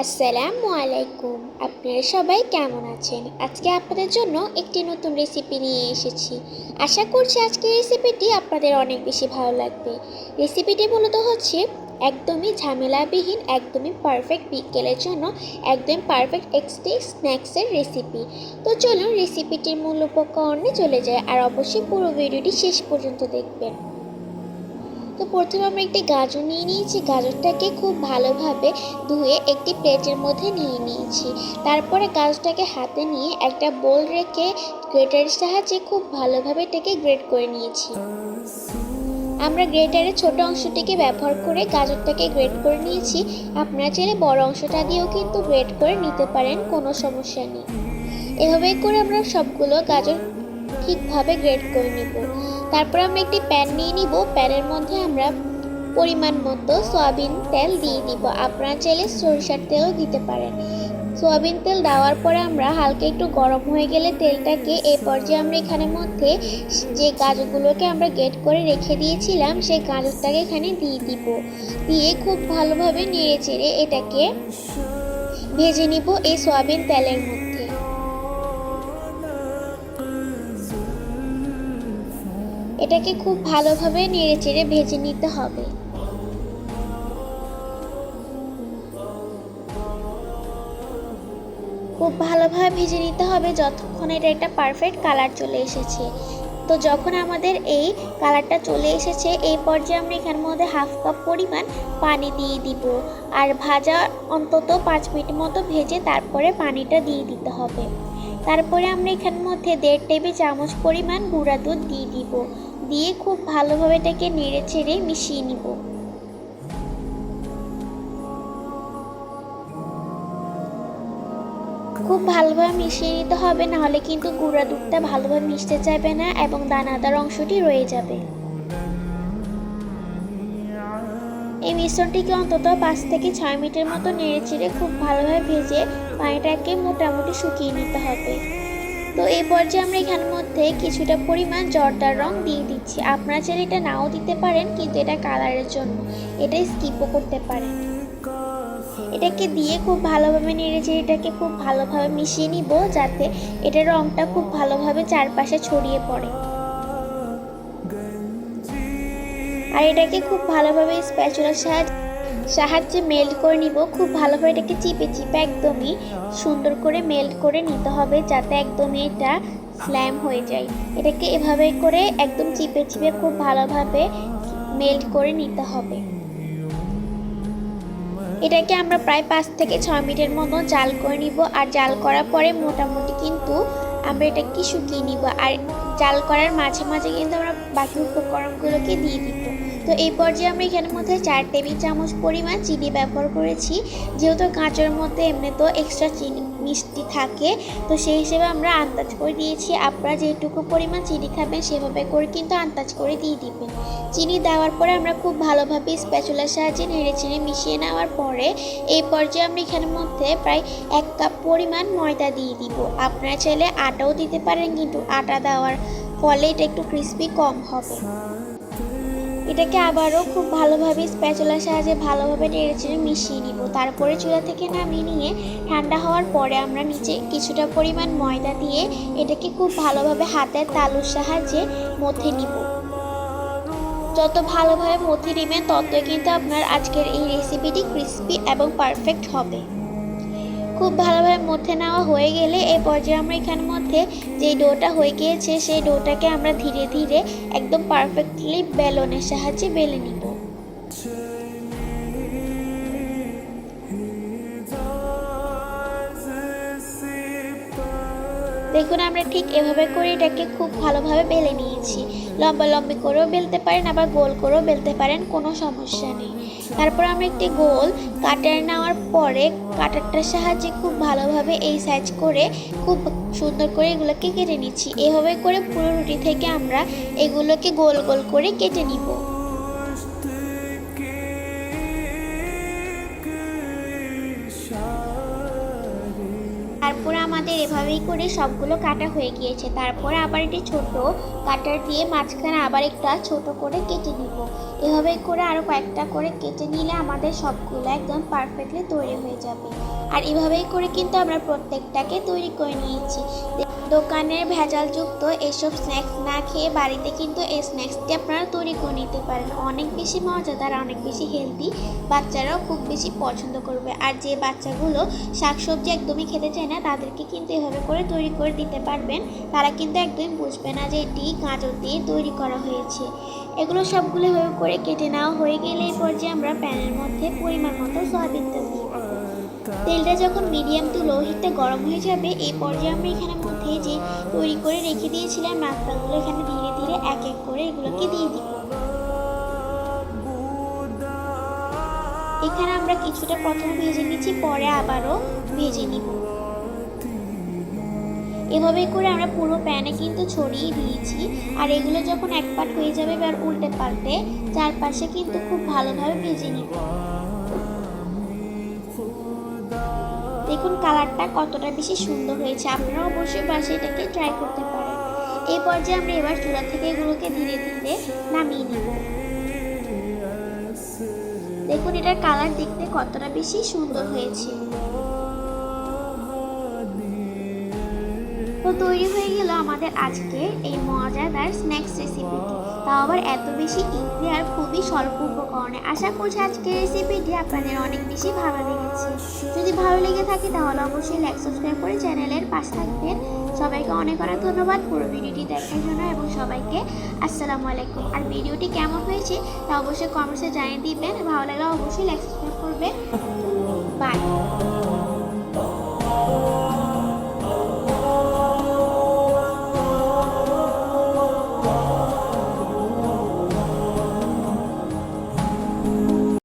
আসসালামু আলাইকুম। আপনারা সবাই কেমন আছেন? আজকে আপনাদের জন্য একটি নতুন রেসিপি নিয়ে এসেছি। আশা করছি আজকের রেসিপিটি আপনাদের অনেক বেশি ভালো লাগবে। রেসিপিটি মূলত হচ্ছে একদমই ঝামেলাবিহীন, একদমই পারফেক্ট বিকেলের জন্য একদম পারফেক্ট একটি স্ন্যাক্সের রেসিপি। তো চলুন রেসিপিটির মূল উপকরণে চলে যায়, আর অবশ্যই পুরো ভিডিওটি শেষ পর্যন্ত দেখবেন। তো প্রথমে আমরা একটি গাজর নিয়ে নিয়েছি। গাজরটাকে খুব ভালোভাবে ধুয়ে একটি প্লেটের মধ্যে নিয়ে নিয়েছি। তারপরে গাজরটাকে হাতে নিয়ে একটা বোল রেখে গ্রেটারের সাহায্যে খুব ভালোভাবে এটাকে গ্রেট করে নিয়েছি। আমরা গ্রেটারের ছোট অংশটিকে ব্যবহার করে গাজরটাকে গ্রেট করে নিয়েছি। আপনারা চাইলে বড় অংশটা দিয়েও কিন্তু গ্রেট করে নিতে পারেন, কোনো সমস্যা নেই। এভাবে করে আমরা সবগুলো গাজর ঠিকভাবে গ্রেট করে নিব। তারপর আমরা একটি প্যান নিয়ে নিব। প্যানের মধ্যে আমরা পরিমাণ মতো সয়াবিন তেল দিয়ে দিব। আপনারা চাইলে সরিষার তেলও দিতে পারেন। সয়াবিন তেল দেওয়ার পরে আমরা হালকা একটু গরম হয়ে গেলে তেলটাকে এই পর্যায়ে আমরা এখানের মধ্যে যে গাজরগুলোকে আমরা গ্রেট করে রেখে দিয়েছিলাম সেই গাজরটাকে এখানে দিয়ে দিব। দিয়ে খুব ভালোভাবে নেড়ে চেড়ে এটাকে ভেজে নিব এই সয়াবিন তেলের মধ্যে। এটাকে খুব ভালোভাবে নেড়ে চেড়ে ভেজে নিতে হবে। খুব ভালোভাবে ভেজে নিতে হবে যতক্ষণ এটা একটা পারফেক্ট কালার চলে এসেছে। তো যখন আমাদের এই কালারটা চলে এসেছে এই পর্যায়ে আমরা এখানের মধ্যে হাফ কাপ পরিমাণ পানি দিয়ে দিব। আর ভাজা অন্তত 5 মিনিট মতো ভেজে তারপরে পানিটা দিয়ে দিতে হবে। তারপরে আমরা এখানের মধ্যে 1.5 টেবিল চামচ পরিমাণ গুঁড়া দুধ দিয়ে দিব। দিয়ে খুব ভালোভাবে এটাকে নেড়ে চেড়ে মিশিয়ে নিব। খুব ভালোভাবে মিশিয়ে নিতে হবে, নাহলে কিন্তু গুঁড়া দুধটা ভালোভাবে মিশতে চাইবে না এবং দানাদার অংশটি রয়ে যাবে। এই মিশ্রণটিকে অন্তত 5 থেকে 6 মিনিটের মতো নেড়ে চেড়ে খুব ভালোভাবে ভেজে পানিটাকে মোটামুটি শুকিয়ে নিতে হবে। তো এই পর্যায়ে আমরা এখানের মধ্যে কিছুটা পরিমাণ জর্দার রং দিয়ে দিচ্ছি। আপনারা চাইলে এটা নাও দিতে পারেন, কিন্তু এটা কালারের জন্য, এটা স্কিপও করতে পারেন। এটাকে দিয়ে খুব ভালোভাবে নেড়েচেড়ে এটাকে খুব ভালোভাবে মিশিয়ে নিব, যাতে এটার রংটা খুব ভালোভাবে চারপাশে ছড়িয়ে পড়ে। আর এটাকে খুব ভালোভাবে স্প্যাচুলার সাহায্যে মেল্ট করে নিব। খুব ভালোভাবে এটাকে চিপে চিপে একদমই সুন্দর করে মেল্ট করে নিতে হবে, যাতে একদমই এটা স্ল্যাম হয়ে যায়। এটাকে এভাবে করে একদম চিপে চিপে খুব ভালোভাবে মেল্ট করে নিতে হবে। এটাকে আমরা প্রায় 5 থেকে 6 মিনিটের মতো জাল করে নিব। আর জাল করার পরে মোটামুটি কিন্তু আমরা এটাকে শুকিয়ে নিব। আর জাল করার মাঝে মাঝে কিন্তু আমরা বাকি উপকরণগুলোকে দিয়ে দিব। তো এই পর্যায়ে আমরা এখানের মধ্যে 4 টেবিল চামচ পরিমাণ চিনি ব্যবহার করেছি। যেহেতু গাজরের মধ্যে এমনিতেও এক্সট্রা চিনি মিষ্টি থাকে, তো সেই হিসেবে আমরা আন্দাজ করে দিয়েছি। আপনারা যেটুকু পরিমাণ চিনি খাবেন সেভাবে করে কিন্তু আন্দাজ করে দিয়ে দিবেন। চিনি দেওয়ার পরে আমরা খুব ভালোভাবে স্প্যাচুলার সাহায্যে নেড়ে চেড়ে মিশিয়ে নেওয়ার পরে এই পর্যায়ে আমরা এখানের মধ্যে প্রায় 1 কাপ পরিমাণ ময়দা দিয়ে দিব। আপনারা চাইলে আটাও দিতে পারেন, কিন্তু আটা দেওয়ার ফলে এটা একটু ক্রিস্পি কম হবে। এটাকে আবারও খুব ভালোভাবে স্প্যাচুলার সাহায্যে ভালোভাবে নেড়েচেড়ে মিশিয়ে নিব। তারপরে চুলা থেকে নামিয়ে নিয়ে ঠান্ডা হওয়ার পরে আমরা নিচে কিছুটা পরিমাণ ময়দা দিয়ে এটাকে খুব ভালোভাবে হাতের তালুর সাহায্যে মথে নিব। যত ভালোভাবে মথে নেবেন ততই কিন্তু আপনার আজকের এই রেসিপিটি ক্রিস্পি এবং পারফেক্ট হবে। খুব ভালোভাবে মথে নেওয়া হয়ে গেলে এই পর্যায়ে আমরা এখানের মধ্যে যে ডোটা হয়ে গিয়েছে সেই ডোটাকে আমরা ধীরে ধীরে একদম পারফেক্টলি বেলনের সাহায্যে বেলে নিব। দেখুন আমরা ঠিক এভাবে করে এটাকে খুব ভালোভাবে বেলে নিয়েছি। লম্বা লম্বি করেও বেলতে পারেন, আবার গোল করেও বেলতে পারেন, কোনো সমস্যা নেই। তারপর আমরা একটি গোল কাটার নেওয়ার পরে কাটারটার সাহায্যে খুব ভালোভাবে এই সাইজ করে খুব সুন্দর করে এগুলোকে কেটে নিচ্ছি। এভাবে করে পুরো রুটি থেকে আমরা এগুলোকে গোল গোল করে কেটে নিব। তারপরে আমাদের এভাবেই করে সবগুলো কাটা হয়ে গিয়েছে। তারপরে আবার একটি ছোট কাটার দিয়ে মাঝখানে আবার একটা ছোট করে কেটে নিব। এভাবেই করে আরও কয়েকটা করে কেটে নিলে আমাদের সবগুলো একদম পারফেক্টলি তৈরি হয়ে যাবে। আর এভাবেই করে কিন্তু আমরা প্রত্যেকটাকে তৈরি করে নিয়েছি। দোকানের ভেজালযুক্ত এসব স্ন্যাক্স না খেয়ে বাড়িতে কিন্তু এই স্ন্যাক্সটি আপনারা তৈরি করে নিতে পারেন। অনেক বেশি মজাদার, অনেক বেশি হেলদি, বাচ্চারাও খুব বেশি পছন্দ করবে। আর যে বাচ্চাগুলো শাকসবজি একদমই খেতে চায় না তাদেরকে কিন্তু এভাবে করে তৈরি করে দিতে পারবেন। তারা কিন্তু একদমই বুঝবে না যে এটি গাজর দিয়ে তৈরি করা হয়েছে। এগুলো সবগুলো এভাবে করে কেটে নেওয়া হয়ে গেলে এই পর্যায়ে আমরা প্যানের মধ্যে পরিমাণ মতো সয়াবিন তেল দিয়ে দেবো। তেলটা যখন মিডিয়াম টু লো হিটে গরম হয়ে যাবে এই পর্যায়ে আমরা এখানে মধ্যে যে তৈরি করে রেখে দিয়েছিলাম নাস্তাগুলো এখানে ধীরে ধীরে এক এক করে এগুলোকে দিয়ে দিব। এখানে আমরা কিছুটা প্রথমে ভেজে নিচ্ছি, পরে আবারও ভেজে নিব। এভাবে করে আমরা পুরো প্যানে কিন্তু ছড়িয়ে দিয়েছি। আর এগুলো যখন এক পাট হয়ে যাবে এবার উল্টে পাল্টে চারপাশে কিন্তু খুব ভালোভাবে ভেজে নিব। দেখুন কালারটা কতটা বেশি সুন্দর হয়েছে, আপনারা অবশ্যই বাসায় এটাকে ট্রাই করতে পারেন। এই পর্যায়ে আমরা এবার চুলা থেকে এগুলোকে ধীরে ধীরে নামিয়ে নিব। দেখুন এটার কালার দেখতে কতটা বেশি সুন্দর হয়েছে। তো তৈরি হয়ে গেল আমাদের আজকে এই মজাদার স্ন্যাক্স রেসিপিটি, তাও আবার এত বেশি ইজি আর খুবই স্বল্প উপকরণে। আশা করছি আজকের রেসিপিটি আপনাদের অনেক বেশি ভালো লেগেছে। যদি ভালো লেগে থাকে তাহলে অবশ্যই লাইক সাবস্ক্রাইব করে চ্যানেলের পাশে থাকবেন। সবাইকে অনেক অনেক ধন্যবাদ পুরো ভিডিওটি দেখার জন্য এবং সবাইকে আসসালামু আলাইকুম। আর ভিডিওটি কেমন হয়েছে তা অবশ্যই কমেন্টসে জানিয়ে দিবেন। ভালো লাগলে অবশ্যই লাইক সাবস্ক্রাইব করবেন। বাই।